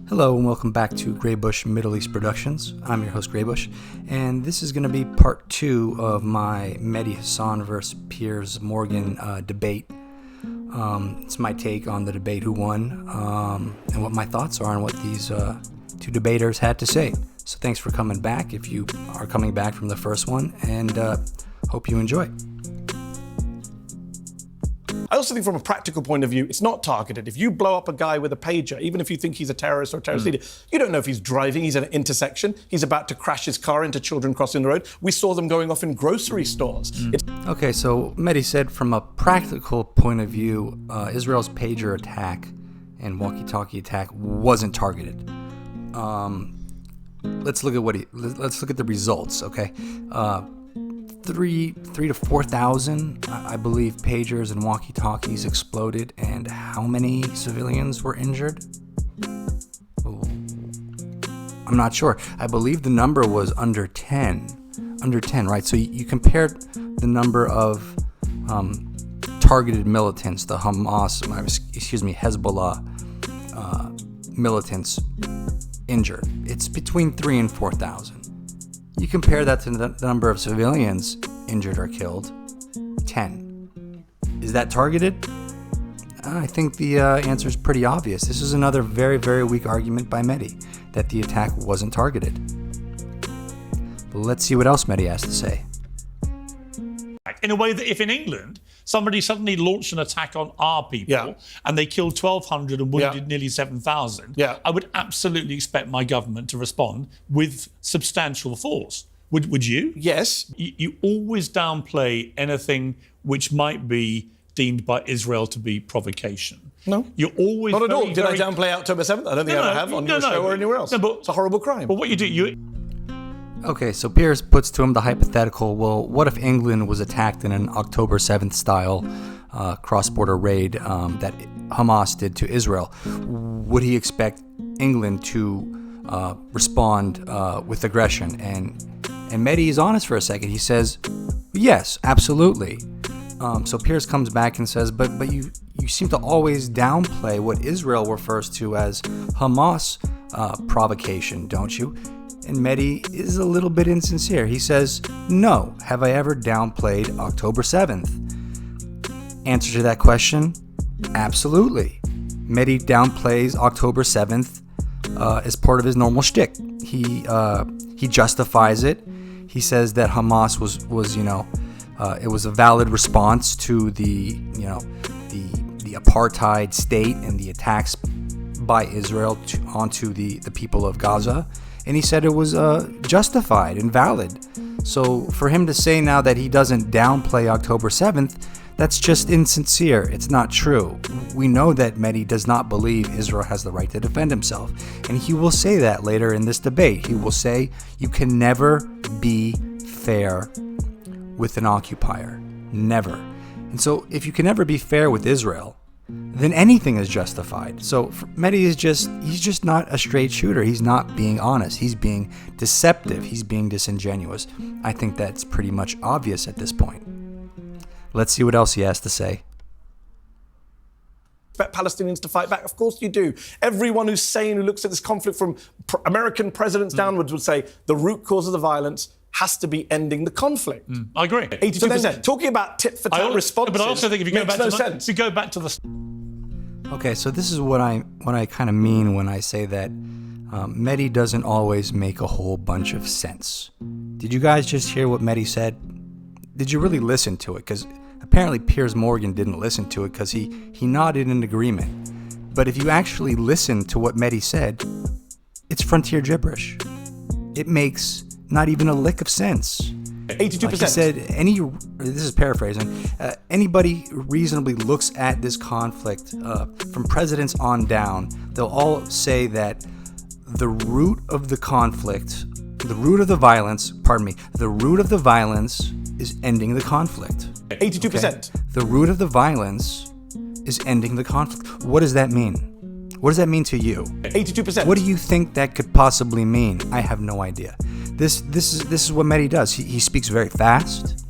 Hello and welcome back to Greybush Middle East Productions. I'm your host Greybush, and this is going to be part 2 of my Mehdi Hasan versus Piers Morgan debate. It's my take on the debate, who won, and what my thoughts are on what these two debaters had to say. So thanks for coming back if you are coming back from the first one, and hope you enjoy. I also think from a practical point of view, it's not targeted. If you blow up a guy with a pager, even if you think he's a terrorist or a terrorist leader, you don't know if he's driving, he's at an intersection, he's about to crash his car into children crossing the road. We saw them going off in grocery stores. Okay, so Mehdi said from a practical point of view, Israel's pager attack and walkie-talkie attack wasn't targeted. Let's look at the results, okay? 3,000 to 4,000, I believe, pagers and walkie-talkies exploded, and how many civilians were injured? Ooh, I'm not sure. I believe the number was under 10. Under 10, right? So you compared the number of targeted militants, the Hezbollah militants injured. It's between 3,000 and 4,000. You compare that to the number of civilians injured or killed, 10. Is that targeted? I think the answer is pretty obvious. This is another very, very weak argument by Mehdi that the attack wasn't targeted. But let's see what else Mehdi has to say. In a way that if in England, somebody suddenly launched an attack on our people and they killed 1,200 and wounded nearly 7,000, I would absolutely expect my government to respond with substantial force. Would you? Yes. You always downplay anything which might be deemed by Israel to be provocation. No. You're always not at all. Did I downplay October 7th? I don't think I ever have on your show or anywhere else. No, but it's a horrible crime. But what you do, Okay, so Piers puts to him the hypothetical, well, what if England was attacked in an October 7th style cross-border raid that Hamas did to Israel? Would he expect England to respond with aggression? And Mehdi is honest for a second. He says, yes, absolutely. So Piers comes back and says, but you seem to always downplay what Israel refers to as Hamas provocation, don't you? And Mehdi is a little bit insincere. He says, no, have I ever downplayed October 7th? Answer to that question, absolutely. Mehdi downplays October 7th as part of his normal shtick. He justifies it. He says that Hamas was it was a valid response to the apartheid state and the attacks by Israel onto the people of Gaza. And he said it was justified and valid. So for him to say now that he doesn't downplay October 7th, that's just insincere. It's not true. We know that Mehdi does not believe Israel has the right to defend himself. And he will say that later in this debate. He will say, you can never be fair with an occupier. Never. And so if you can never be fair with Israel, then anything is justified. So Mehdi he's just not a straight shooter. He's not being honest. He's being deceptive. He's being disingenuous. I think that's pretty much obvious at this point. Let's see what else he has to say. Expect Palestinians to fight back? Of course you do. Everyone who's sane, who looks at this conflict from American presidents downwards would say the root cause of the violence has to be ending the conflict. I agree. 82%. So then, talking about tit for tat responses, but I also think if you go back to the Okay, so this is what I kind of mean when I say that Mehdi doesn't always make a whole bunch of sense. Did you guys just hear what Mehdi said? Did you really listen to it? Because apparently Piers Morgan didn't listen to it because he nodded in agreement. But if you actually listen to what Mehdi said, it's frontier gibberish. It makes not even a lick of sense. 82%. Like he said, this is paraphrasing, anybody reasonably looks at this conflict from presidents on down, they'll all say that the root of the conflict, the root of the violence is ending the conflict. 82%. Okay? The root of the violence is ending the conflict. What does that mean? What does that mean to you? 82%. What do you think that could possibly mean? I have no idea. This is what Mehdi does. He speaks very fast.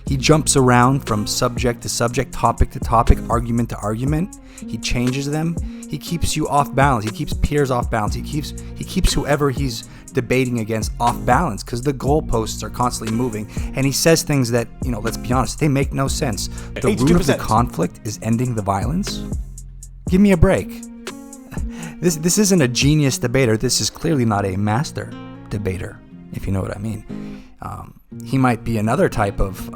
He jumps around from subject to subject, topic to topic, argument to argument. He changes them. He keeps you off balance. He keeps Piers off balance. He keeps whoever he's debating against off balance because the goalposts are constantly moving. And he says things that, let's be honest, they make no sense. The 82%. root of the conflict is ending the violence? Give me a break. This isn't a genius debater. This is clearly not a master debater, if you know what I mean. He might be another type of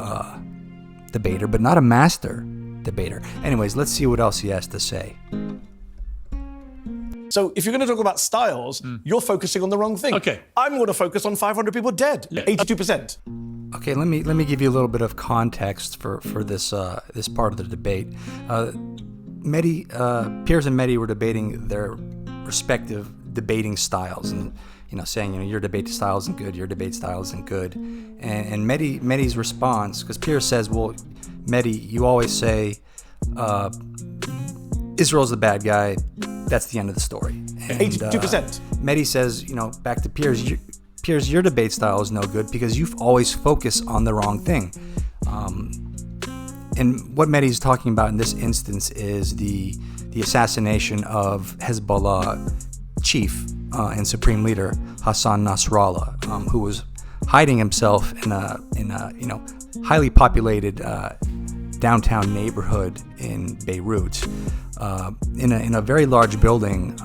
debater, but not a master debater. Anyways, let's see what else he has to say. So if you're going to talk about styles, you're focusing on the wrong thing. Okay. I'm going to focus on 500 people dead. 82%. Okay, let me give you a little bit of context for this this part of the debate. Piers and Mehdi were debating their respective debating styles, and saying your debate style isn't good, your debate style isn't good, and Mehdi's response, because Piers says, well, Mehdi, you always say Israel's the bad guy. That's the end of the story. And, 82%. Mehdi says, back to Piers, Piers, your debate style is no good because you've always focused on the wrong thing. And what Mehdi's talking about in this instance is the assassination of Hezbollah chief and supreme leader Hassan Nasrallah, who was hiding himself in a highly populated downtown neighborhood in Beirut, in a very large building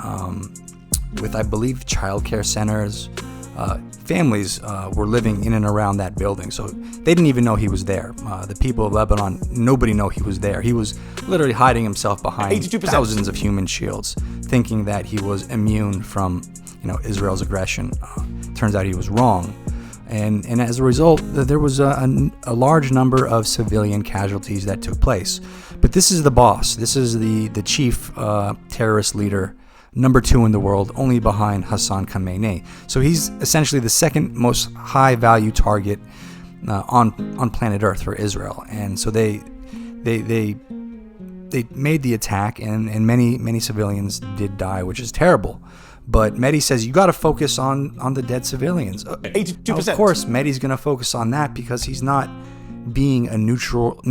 with, I believe, childcare centers. Families were living in and around that building, so they didn't even know he was there. The people of Lebanon, nobody knew he was there. He was literally hiding himself behind 82%. thousands of human shields, thinking that he was immune from Israel's aggression. Turns out he was wrong. And as a result, there was a large number of civilian casualties that took place. But this is the boss. This is the chief terrorist leader, number 2 in the world, only behind Hassan Khamenei. So he's essentially the second most high-value target on planet Earth for Israel. And so they made the attack, and many civilians did die, which is terrible. But Mehdi says you got to focus on the dead civilians. 82%. Of course, Mehdi's going to focus on that because he's not being a neutral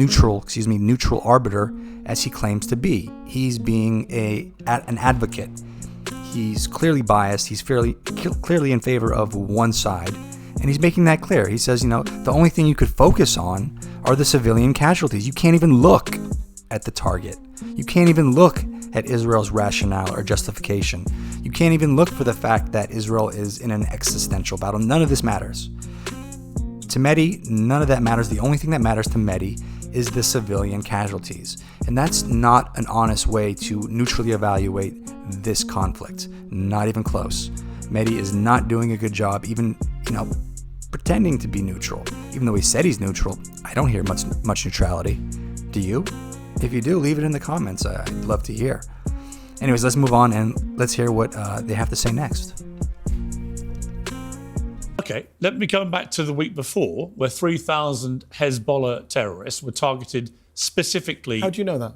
arbiter as he claims to be. He's being an advocate. He's clearly biased. He's clearly in favor of one side, and he's making that clear. He says, the only thing you could focus on are the civilian casualties. You can't even look at the target. You can't even look at Israel's rationale or justification. You can't even look for the fact that Israel is in an existential battle. None of this matters. To Mehdi, none of that matters. The only thing that matters to Mehdi is the civilian casualties. And that's not an honest way to neutrally evaluate this conflict. Not even close. Mehdi is not doing a good job, even, pretending to be neutral. Even though he said he's neutral, I don't hear much neutrality. Do you? If you do, leave it in the comments. I'd love to hear. Anyways, let's move on and let's hear what they have to say next. Okay, let me come back to the week before, where 3,000 Hezbollah terrorists were targeted specifically. How do you know that?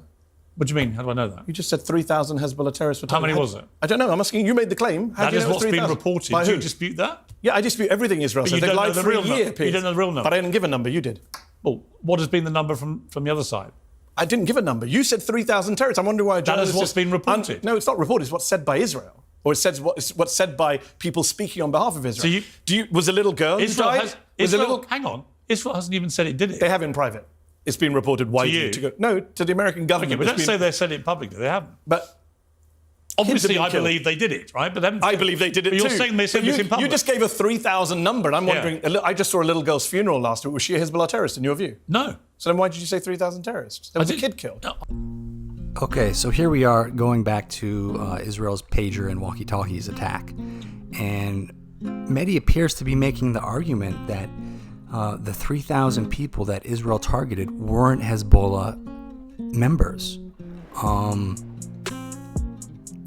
What do you mean? How do I know that? You just said 3,000 Hezbollah terrorists were targeted. How many was it? I don't know. I'm asking you. Made the claim. How That do you is know what's been reported. By Do who? you dispute that? Yeah, I dispute everything Israel But says. you They've don't know lied the for real a year, number. Piers. You don't know the real number. But I didn't give a number. You did. Well, what has been the number from the other side? I didn't give a number. You said 3,000 terrorists. I'm wondering why a That journalist is what's been reported. No, it's not reported. It's what's said by Israel. Or it's what's said by people speaking on behalf of Israel. So was a little girl who died? Hang on. Israel hasn't even said it did it. They have in private. It's been reported widely. To you? No, to the American government. Okay, but don't say they said it publicly. They haven't. But obviously, I believe they did it, right? But I believe they did it but too. You're saying they said this in public. You just gave a 3,000 number, and I'm wondering. I just saw a little girl's funeral last week. Was she a Hezbollah terrorist in your view? No. So then why did you say 3,000 terrorists? There was a kid killed. No. Okay, so here we are going back to Israel's pager and walkie-talkies attack. And Mehdi appears to be making the argument that the 3,000 people that Israel targeted weren't Hezbollah members.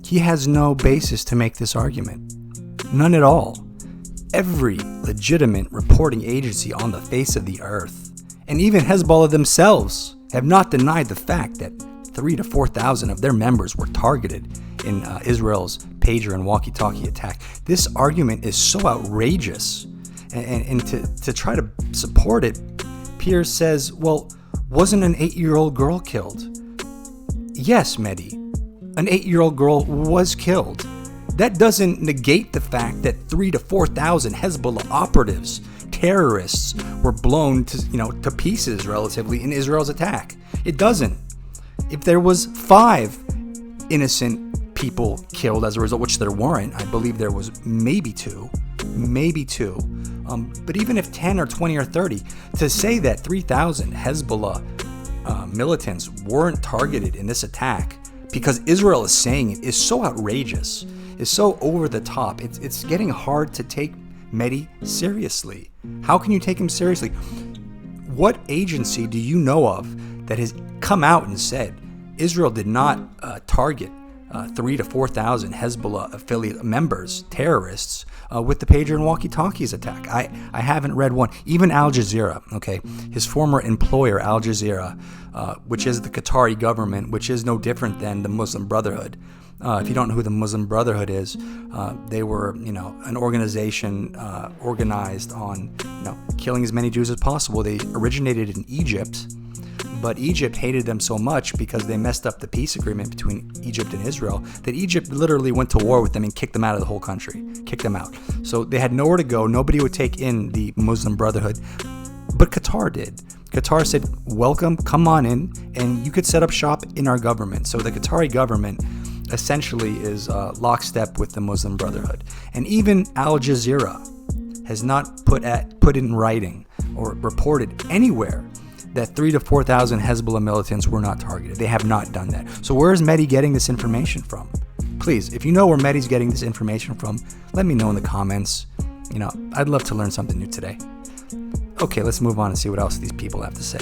He has no basis to make this argument. None at all. Every legitimate reporting agency on the face of the earth, and even Hezbollah themselves, have not denied the fact that 3,000 to 4,000 of their members were targeted in Israel's pager and walkie-talkie attack. This argument is so outrageous, and to try to support it, Piers says, well, wasn't an 8-year-old girl killed? Yes, Mehdi, an 8-year-old girl was killed. That doesn't negate the fact that 3,000 to 4,000 Hezbollah operatives, terrorists, were blown to pieces relatively in Israel's attack. It doesn't. If there was 5 innocent people killed as a result, which there weren't, I believe there was maybe two. But even if 10 or 20 or 30, to say that 3,000 Hezbollah militants weren't targeted in this attack because Israel is saying it is so outrageous, is so over the top. It's getting hard to take Mehdi seriously. How can you take him seriously? What agency do you know of that has come out and said Israel did not target 3,000 to 4,000 Hezbollah affiliate members, terrorists, with the pager and walkie-talkies attack? I haven't read one. Even Al Jazeera, okay, his former employer, Al Jazeera, which is the Qatari government, which is no different than the Muslim Brotherhood. If you don't know who the Muslim Brotherhood is, they were, an organization organized on, killing as many Jews as possible. They originated in Egypt, but Egypt hated them so much because they messed up the peace agreement between Egypt and Israel that Egypt literally went to war with them and kicked them out of the whole country, kicked them out. So they had nowhere to go. Nobody would take in the Muslim Brotherhood, but Qatar did. Qatar said, welcome, come on in, and you could set up shop in our government. So the Qatari government essentially is lockstep with the Muslim Brotherhood. And even Al Jazeera has not put in writing or reported anywhere that 3,000 to 4,000 Hezbollah militants were not targeted. They have not done that. So where is Mehdi getting this information from? Please, if you know where Mehdi's getting this information from, let me know in the comments. I'd love to learn something new today. Okay, let's move on and see what else these people have to say.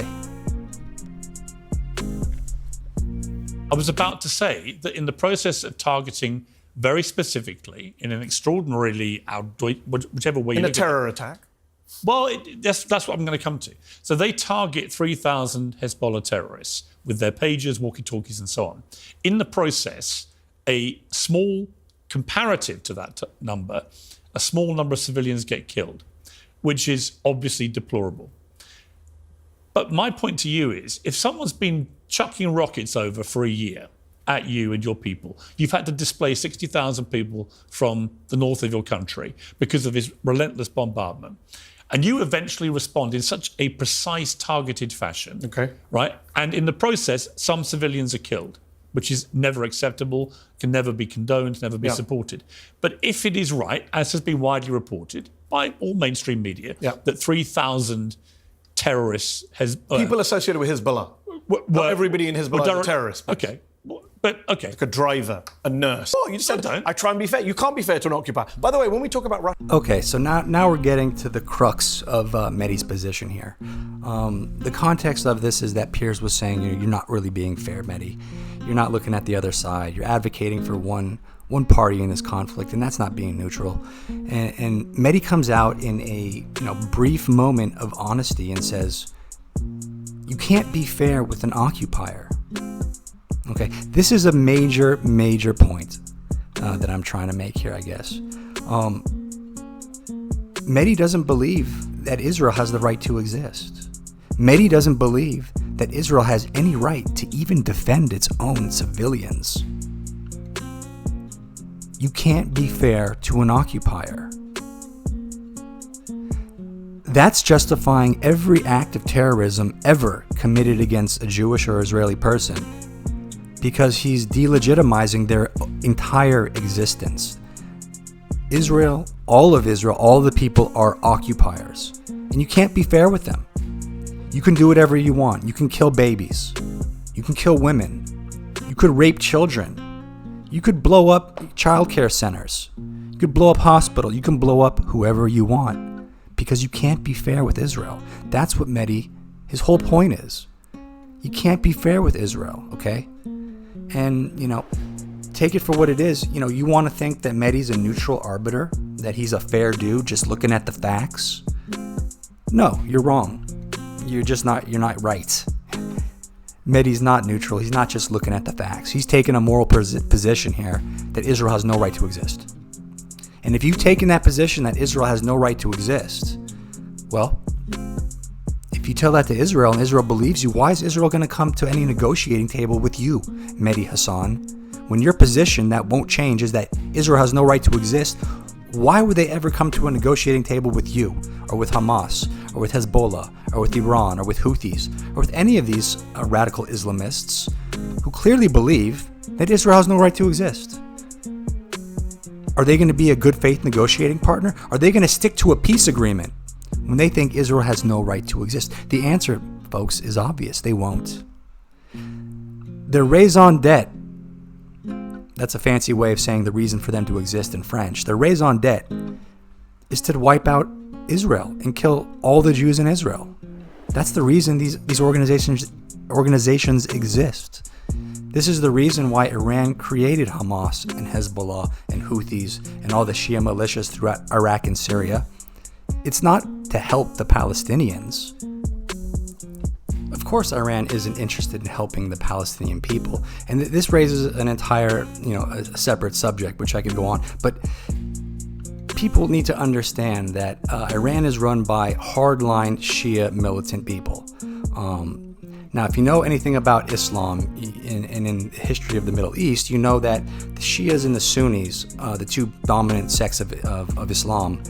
I was about to say that in the process of targeting very specifically, in an extraordinarily whichever way in a terror attack. Well, that's what I'm going to come to. So they target 3,000 Hezbollah terrorists with their pagers, walkie-talkies, and so on. In the process, comparative to that number, a small number of civilians get killed, which is obviously deplorable. But my point to you is, if someone's been chucking rockets over for a year at you and your people, you've had to displace 60,000 people from the north of your country because of his relentless bombardment, and you eventually respond in such a precise, targeted fashion, okay, right? And in the process, some civilians are killed, which is never acceptable, can never be condoned, never be supported. But if it is right, as has been widely reported by all mainstream media, that 3,000 terrorists people associated with Hezbollah. Not everybody in Hezbollah is a terrorist. Okay. But okay. Like a driver, a nurse. Oh, you just said, I try and be fair. You can't be fair to an occupier. By the way, when we talk about Russia... Okay, so now we're getting to the crux of Mehdi's position here. The context of this is that Piers was saying, you're not really being fair, Mehdi. You're not looking at the other side. You're advocating for one party in this conflict, and that's not being neutral. And Mehdi comes out in a brief moment of honesty and says, you can't be fair with an occupier. Okay, this is a major point that I'm trying to make here, I guess. Mehdi doesn't believe that Israel has the right to exist. Mehdi doesn't believe that Israel has any right to even defend its own civilians. You can't be fair to an occupier. That's justifying every act of terrorism ever committed against a Jewish or Israeli person, because he's delegitimizing their entire existence. Israel, all of the people are occupiers, and you can't be fair with them. You can do whatever you want. You can kill babies. You can kill women. You could rape children. You could blow up childcare centers. You could blow up hospitals. You can blow up whoever you want, because you can't be fair with Israel. That's what Mehdi, his whole point is. You can't be fair with Israel, okay? And, take it for what it is. You want to think that Mehdi's a neutral arbiter, that he's a fair dude just looking at the facts? No, you're wrong. You're not right. Mehdi's not neutral. He's not just looking at the facts. He's taking a moral position here that Israel has no right to exist. And if you've taken that position that Israel has no right to exist, well, if you tell that to Israel and Israel believes you, why is Israel going to come to any negotiating table with you, Mehdi Hasan, when your position that won't change is that Israel has no right to exist, why would they ever come to a negotiating table with you, or with Hamas, or with Hezbollah, or with Iran, or with Houthis, or with any of these radical Islamists who clearly believe that Israel has no right to exist? Are they going to be a good faith negotiating partner? Are they going to stick to a peace agreement when they think Israel has no right to exist? The answer, folks, is obvious. They won't. Their raison d'etre, that's a fancy way of saying the reason for them to exist in French. Their raison d'etre is to wipe out Israel and kill all the Jews in Israel. That's the reason these organizations exist. This is the reason why Iran created Hamas and Hezbollah and Houthis and all the Shia militias throughout Iraq and Syria. It's not to help the Palestinians. Of course, Iran isn't interested in helping the Palestinian people. And this raises an entire, a separate subject, which I could go on. But people need to understand that Iran is run by hardline Shia militant people. Now, if you know anything about Islam and in the history of the Middle East, you know that the Shias and the Sunnis, the two dominant sects of Islam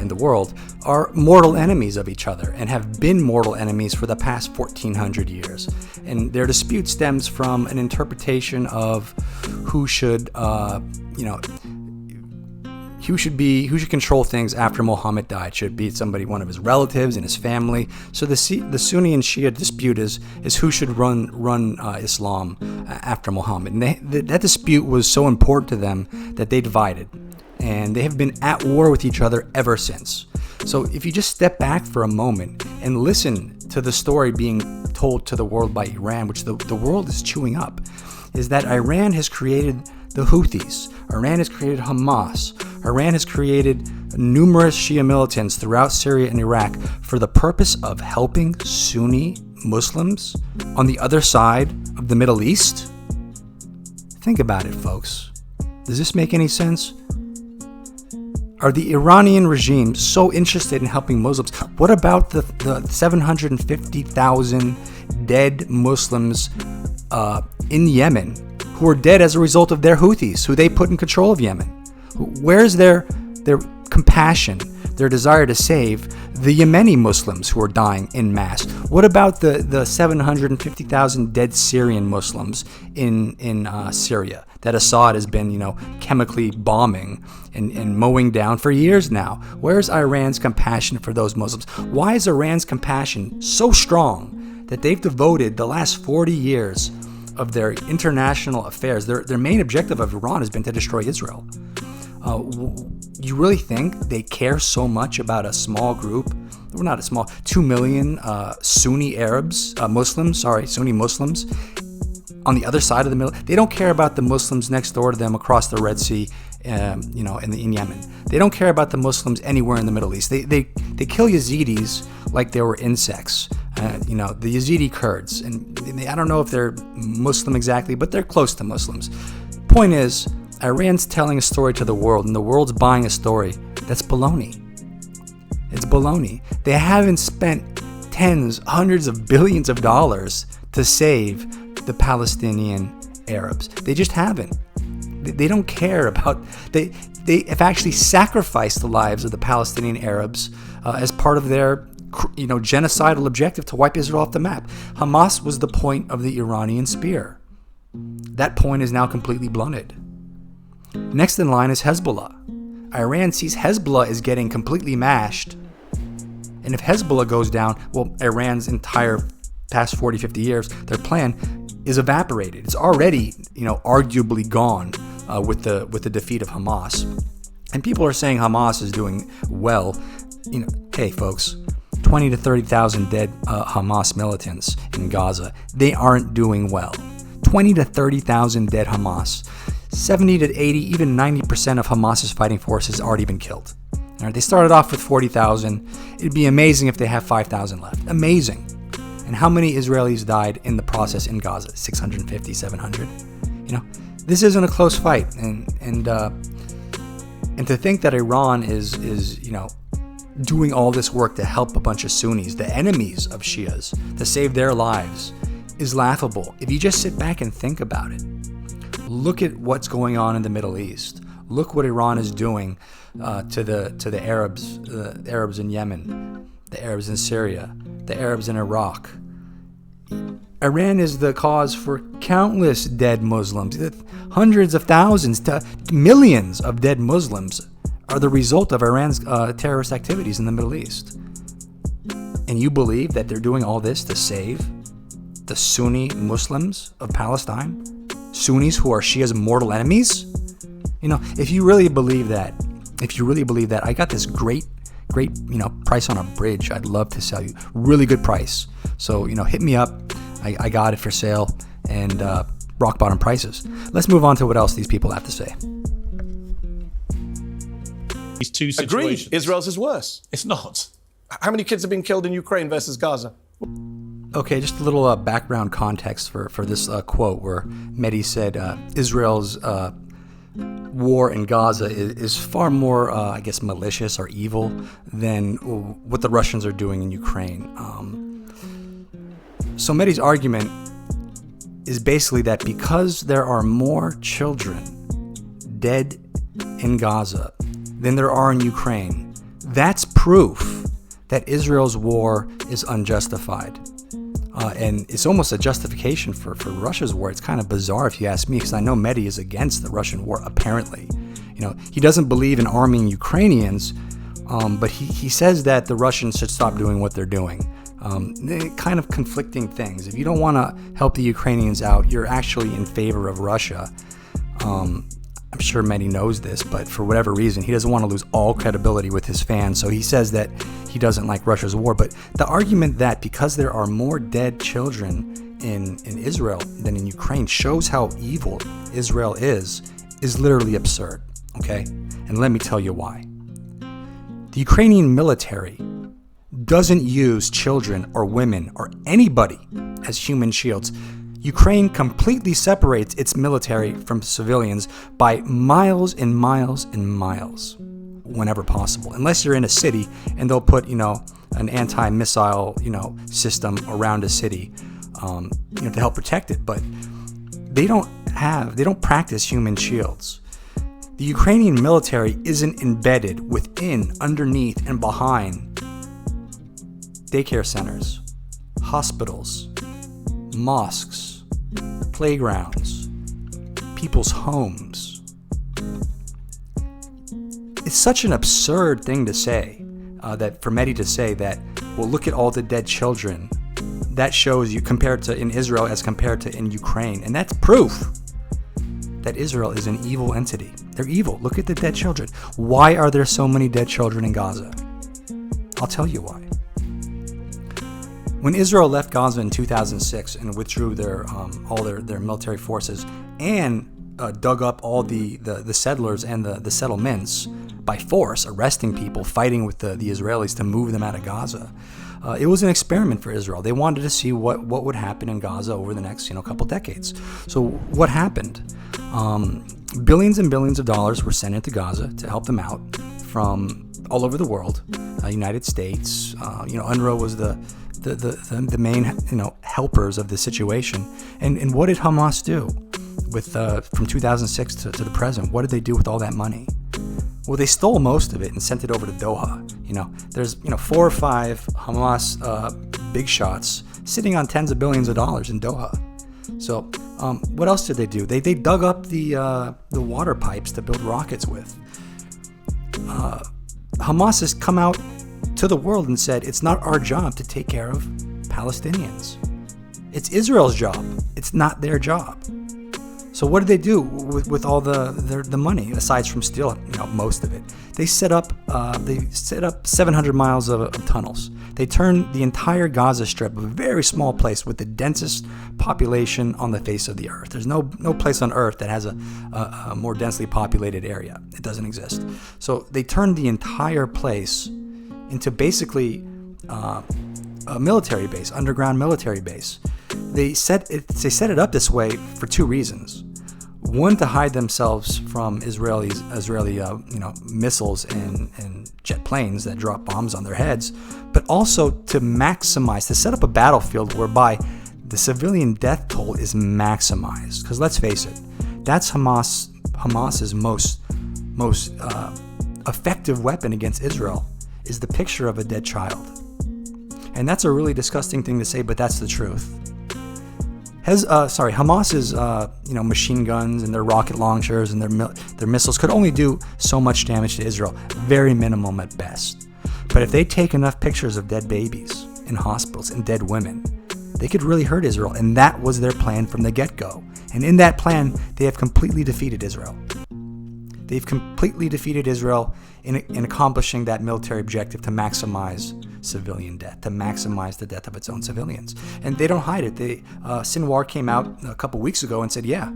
in the world, are mortal enemies of each other and have been mortal enemies for the past 1,400 years. And their dispute stems from an interpretation of who should control things after Muhammad died. Should it be one of his relatives and his family? So the Sunni and Shia dispute is who should run Islam after Muhammad. And that dispute was so important to them that they divided. And they have been at war with each other ever since. So if you just step back for a moment and listen to the story being told to the world by Iran, which the world is chewing up, is that Iran has created the Houthis, Iran has created Hamas, Iran has created numerous Shia militants throughout Syria and Iraq for the purpose of helping Sunni Muslims on the other side of the Middle East? Think about it, folks. Does this make any sense? Are the Iranian regime so interested in helping Muslims? What about the 750,000 dead Muslims in Yemen who are dead as a result of their Houthis, who they put in control of Yemen? Where's their compassion, their desire to save the Yemeni Muslims who are dying en masse? What about the 750,000 dead Syrian Muslims in Syria that Assad has been, chemically bombing and mowing down for years now? Where's Iran's compassion for those Muslims? Why is Iran's compassion so strong that they've devoted the last 40 years of their international affairs? Their main objective of Iran has been to destroy Israel. You really think they care so much about a small group? Well, not a small, 2 million Sunni Muslims on the other side of the middle. They don't care about the Muslims next door to them across the Red Sea, in Yemen. They don't care about the Muslims anywhere in the Middle East. They kill Yazidis like they were insects. The Yazidi Kurds, and I don't know if they're Muslim exactly, but they're close to Muslims. Point is, Iran's telling a story to the world, and the world's buying a story that's baloney. It's baloney. They haven't spent hundreds of billions of dollars to save the Palestinian Arabs. They just haven't. They don't care about. They have actually sacrificed the lives of the Palestinian Arabs as part of their genocidal objective to wipe Israel off the map. Hamas was the point of the Iranian spear. That point is now completely blunted. Next in line is Hezbollah. Iran sees Hezbollah is getting completely mashed. And if Hezbollah goes down, well, Iran's entire past 40, 50 years, their plan is evaporated. It's already, arguably gone with the defeat of Hamas. And people are saying Hamas is doing well. Hey, folks, 20 to 30,000 dead Hamas militants in Gaza. They aren't doing well. 20 to 30,000 dead Hamas. 70 to 80, even 90% of Hamas's fighting force has already been killed. All right, they started off with 40,000. It'd be amazing if they have 5,000 left. Amazing. And how many Israelis died in the process in Gaza? 650, 700. This isn't a close fight. And to think that Iran is doing all this work to help a bunch of Sunnis, the enemies of Shias, to save their lives, is laughable. If you just sit back and think about it. Look at what's going on in the Middle East. Look what Iran is doing to the Arabs in Yemen, the Arabs in Syria, the Arabs in Iraq. Iran is the cause for countless dead Muslims. Hundreds of thousands to millions of dead Muslims are the result of Iran's terrorist activities in the Middle East. And you believe that they're doing all this to save the Sunni Muslims of Palestine? Sunnis who are Shia's mortal enemies? You know, if you really believe that, I got this great, price on a bridge I'd love to sell you. Really good price. So, hit me up. I got it for sale, and rock bottom prices. Let's move on to what else these people have to say. These two situations. Agreed. Israel's is worse. It's not. How many kids have been killed in Ukraine versus Gaza? Okay, just a little background context for this quote where Mehdi said Israel's war in Gaza is far more, malicious or evil than what the Russians are doing in Ukraine. So Mehdi's argument is basically that because there are more children dead in Gaza than there are in Ukraine, that's proof that Israel's war is unjustified. And it's almost a justification for Russia's war. It's kind of bizarre if you ask me, because I know Mehdi is against the Russian war, apparently. He doesn't believe in arming Ukrainians, but he says that the Russians should stop doing what they're doing. Kind of conflicting things. If you don't want to help the Ukrainians out, you're actually in favor of Russia. I'm sure Mehdi knows this, but for whatever reason, he doesn't want to lose all credibility with his fans, so he says that he doesn't like Russia's war. But the argument that because there are more dead children in Israel than in Ukraine shows how evil Israel is literally absurd, okay? And let me tell you why. The Ukrainian military doesn't use children or women or anybody as human shields. Ukraine completely separates its military from civilians by miles and miles and miles whenever possible, unless you're in a city and they'll put, an anti-missile, system around a city, to help protect it. But they don't practice human shields. The Ukrainian military isn't embedded within, underneath, and behind daycare centers, hospitals, mosques, playgrounds, people's homes. It's such an absurd thing to say, that for Mehdi to say that, well, look at all the dead children. That shows you compared to in Israel as compared to in Ukraine. And that's proof that Israel is an evil entity. They're evil. Look at the dead children. Why are there so many dead children in Gaza? I'll tell you why. When Israel left Gaza in 2006 and withdrew all their military forces and dug up all the settlers and the settlements by force, arresting people, fighting with the Israelis to move them out of Gaza, it was an experiment for Israel. They wanted to see what would happen in Gaza over the next couple decades. So what happened? Billions and billions of dollars were sent into Gaza to help them out from all over the world. United States, UNRWA was the main helpers of the situation. And what did Hamas do with from 2006 to the present? What did they do with all that money? Well, they stole most of it and sent it over to Doha. There's 4 or 5 Hamas big shots sitting on tens of billions of dollars in Doha. So what else did they do? They dug up the water pipes to build rockets with. Hamas has come out to the world and said it's not our job to take care of Palestinians. It's Israel's job. It's not their job. So what did they do with all the money aside from steal most of it? They set up 700 miles of tunnels. They turned the entire Gaza Strip, a very small place with the densest population on the face of the earth. There's no place on earth that has a more densely populated area. It doesn't exist. So they turned the entire place into basically a military base, underground military base. They set it up this way for 2 reasons. One, to hide themselves from Israeli missiles and jet planes that drop bombs on their heads, but also to set up a battlefield whereby the civilian death toll is maximized. Because let's face it, That's Hamas's most effective weapon against Israel is the picture of a dead child. And that's a really disgusting thing to say, but that's the truth. Hamas's machine guns and their rocket launchers and their missiles could only do so much damage to Israel, very minimum at best. But if they take enough pictures of dead babies in hospitals and dead women, they could really hurt Israel, and that was their plan from the get-go. And in that plan, they have completely defeated Israel. They've completely defeated Israel in accomplishing that military objective to maximize civilian death, to maximize the death of its own civilians. And they don't hide it. Sinwar came out a couple weeks ago and said, yeah,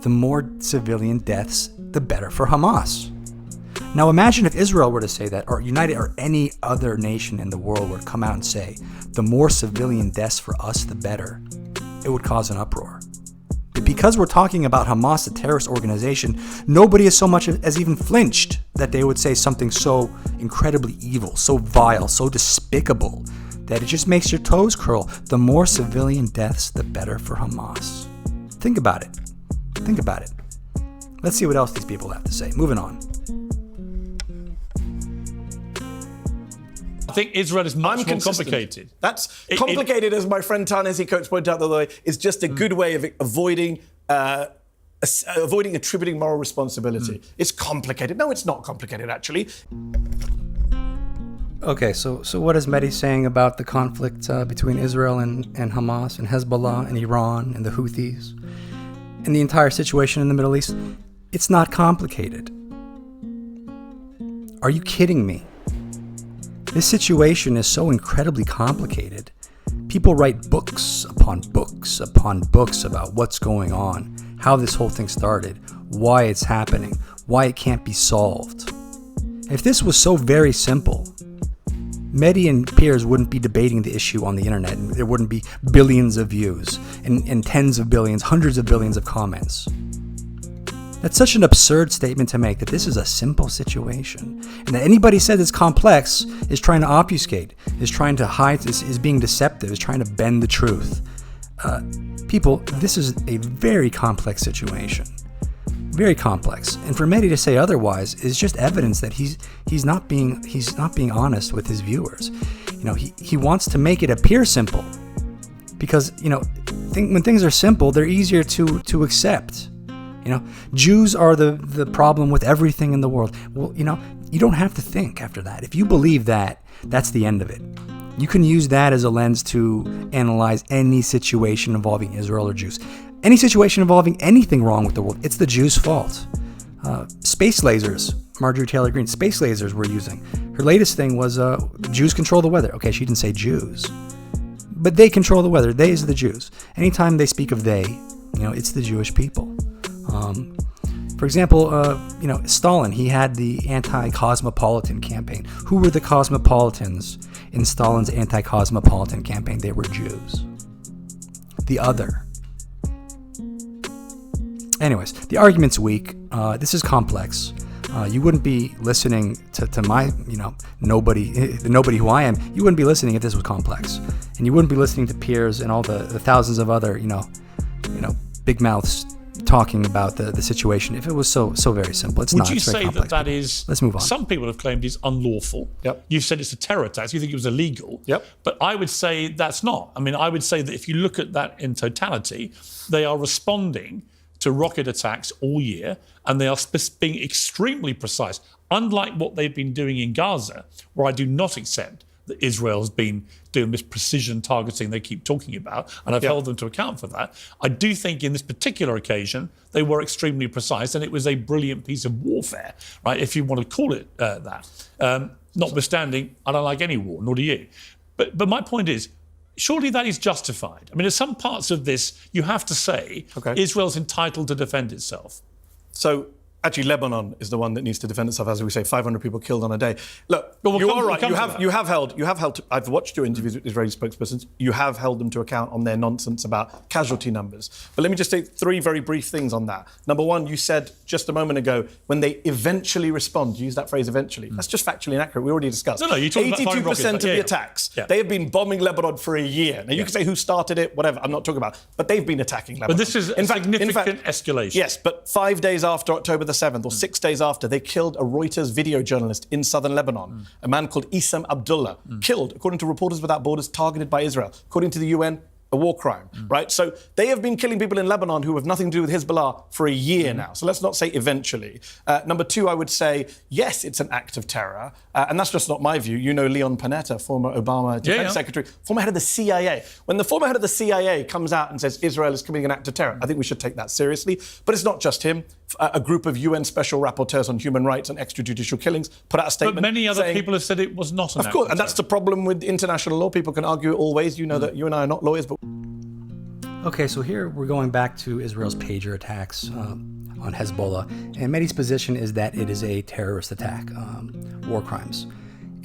the more civilian deaths, the better for Hamas. Now imagine if Israel were to say that, or United, or any other nation in the world were to come out and say, the more civilian deaths for us, the better. It would cause an uproar. But because we're talking about Hamas, a terrorist organization, nobody has so much as even flinched that they would say something so incredibly evil, so vile, so despicable, that it just makes your toes curl. The more civilian deaths, the better for Hamas. Think about it. Think about it. Let's see what else these people have to say. Moving on. I think Israel is much more complicated. That's complicated, as my friend Ta-Nehisi Coates pointed out the other way, is just a good way of avoiding attributing moral responsibility. It's complicated. No, it's not complicated, actually. Okay, so what is Mehdi saying about the conflict between Israel and Hamas and Hezbollah and Iran and the Houthis and the entire situation in the Middle East? It's not complicated. Are you kidding me? This situation is so incredibly complicated. People write books upon books upon books about what's going on, how this whole thing started, why it's happening, why it can't be solved. If this was so very simple, Mehdi and Piers wouldn't be debating the issue on the internet, and there wouldn't be billions of views and tens of billions, hundreds of billions of comments. That's such an absurd statement to make, that this is a simple situation. And that anybody says it's complex is trying to obfuscate, is trying to hide, is being deceptive, is trying to bend the truth. People, this is a very complex situation. Very complex. And for Mehdi to say otherwise is just evidence that he's not being honest with his viewers. He wants to make it appear simple. Because, when things are simple, they're easier to accept. Jews are the problem with everything in the world. Well, you don't have to think after that. If you believe that, that's the end of it. You can use that as a lens to analyze any situation involving Israel or Jews. Any situation involving anything wrong with the world, it's the Jews' fault. Space lasers, Marjorie Taylor Greene, space lasers we're using. Her latest thing was Jews control the weather. Okay, she didn't say Jews. But they control the weather. They is the Jews. Anytime they speak of they, it's the Jewish people. For example, Stalin, he had the anti-cosmopolitan campaign. Who were the cosmopolitans in Stalin's anti-cosmopolitan campaign? They were Jews. The other. Anyways, the argument's weak. This is complex. You wouldn't be listening to my, the nobody who I am. You wouldn't be listening if this was complex. And you wouldn't be listening to Piers and all the thousands of other, big mouths talking about the situation if it was so very simple. It's not. Would you say that is... Let's move on. Some people have claimed it's unlawful. Yep. You've said it's a terror attack. You think it was illegal. Yep. But I would say that's not. I would say that if you look at that in totality, they are responding to rocket attacks all year, and they are being extremely precise. Unlike what they've been doing in Gaza, where I do not accept that Israel has been doing this precision targeting they keep talking about, and I've held them to account for that. I do think in this particular occasion, they were extremely precise, and it was a brilliant piece of warfare, right, if you want to call it that. Notwithstanding, I don't like any war, nor do you. But my point is, surely that is justified. There's some parts of this you have to say Israel's entitled to defend itself. So Actually, Lebanon is the one that needs to defend itself. As we say, 500 people killed on a day. Look, But you are right. You have held. I've watched your interviews with Israeli spokespersons. You have held them to account on their nonsense about casualty numbers. But let me just say 3 very brief things on that. Number one, you said just a moment ago when they eventually respond. You use that phrase eventually. That's just factually inaccurate. We already discussed. No, you talked about 82% of the attacks. Yeah. They have been bombing Lebanon for a year. Now you can say who started it, whatever. I'm not talking about. But they've been attacking Lebanon. But this is a significant escalation. Yes, but 5 days after October the 7th, or 6 days after, they killed a Reuters video journalist in southern Lebanon, a man called Issam Abdullah, killed, according to Reporters Without Borders, targeted by Israel. According to the UN, a war crime, right? So they have been killing people in Lebanon who have nothing to do with Hezbollah for a year now. So let's not say eventually. Number two, I would say, yes, it's an act of terror. And that's just not my view. You know Leon Panetta, former Obama defense secretary, former head of the CIA. When the former head of the CIA comes out and says Israel is committing an act of terror, I think we should take that seriously. But it's not just him. A group of UN special rapporteurs on human rights and extrajudicial killings put out a statement. But many other people have said it was not an act of course, and that's the problem with international law. People can argue it all ways. You know that you and I are not lawyers, but... Okay, so here we're going back to Israel's pager attacks on Hezbollah. And Mehdi's position is that it is a terrorist attack, war crimes.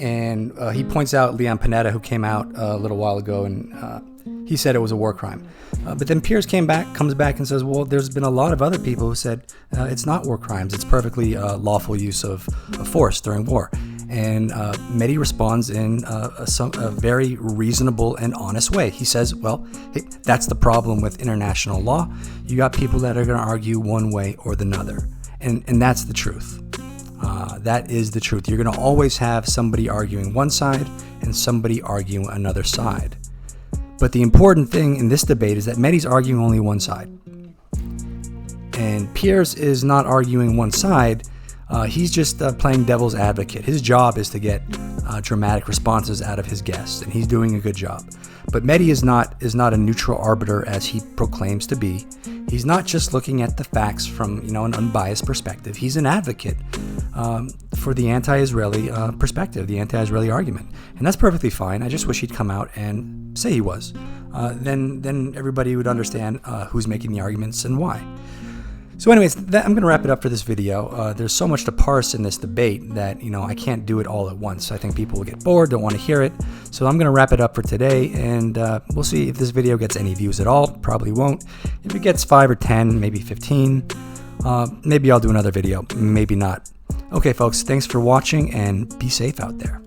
And he points out Leon Panetta, who came out a little while ago, and he said it was a war crime. But then Piers comes back and says, well, there's been a lot of other people who said it's not war crimes. It's perfectly lawful use of force during war. And Mehdi responds in a very reasonable and honest way. He says, well, hey, that's the problem with international law. You got people that are going to argue one way or the other. And that's the truth. That is the truth. You're going to always have somebody arguing one side and somebody arguing another side. But the important thing in this debate is that Mehdi's arguing only one side. And Piers is not arguing one side. He's just playing devil's advocate. His job is to get dramatic responses out of his guests, and he's doing a good job. But Mehdi is not a neutral arbiter as he proclaims to be. He's not just looking at the facts from an unbiased perspective. He's an advocate for the anti-Israeli perspective, the anti-Israeli argument, and that's perfectly fine. I just wish he'd come out and say he was. Then everybody would understand who's making the arguments and why. So anyways, I'm going to wrap it up for this video. There's so much to parse in this debate that, I can't do it all at once. I think people will get bored, don't want to hear it. So I'm going to wrap it up for today, and we'll see if this video gets any views at all. Probably won't. If it gets 5 or 10, maybe 15, maybe I'll do another video. Maybe not. Okay, folks, thanks for watching, and be safe out there.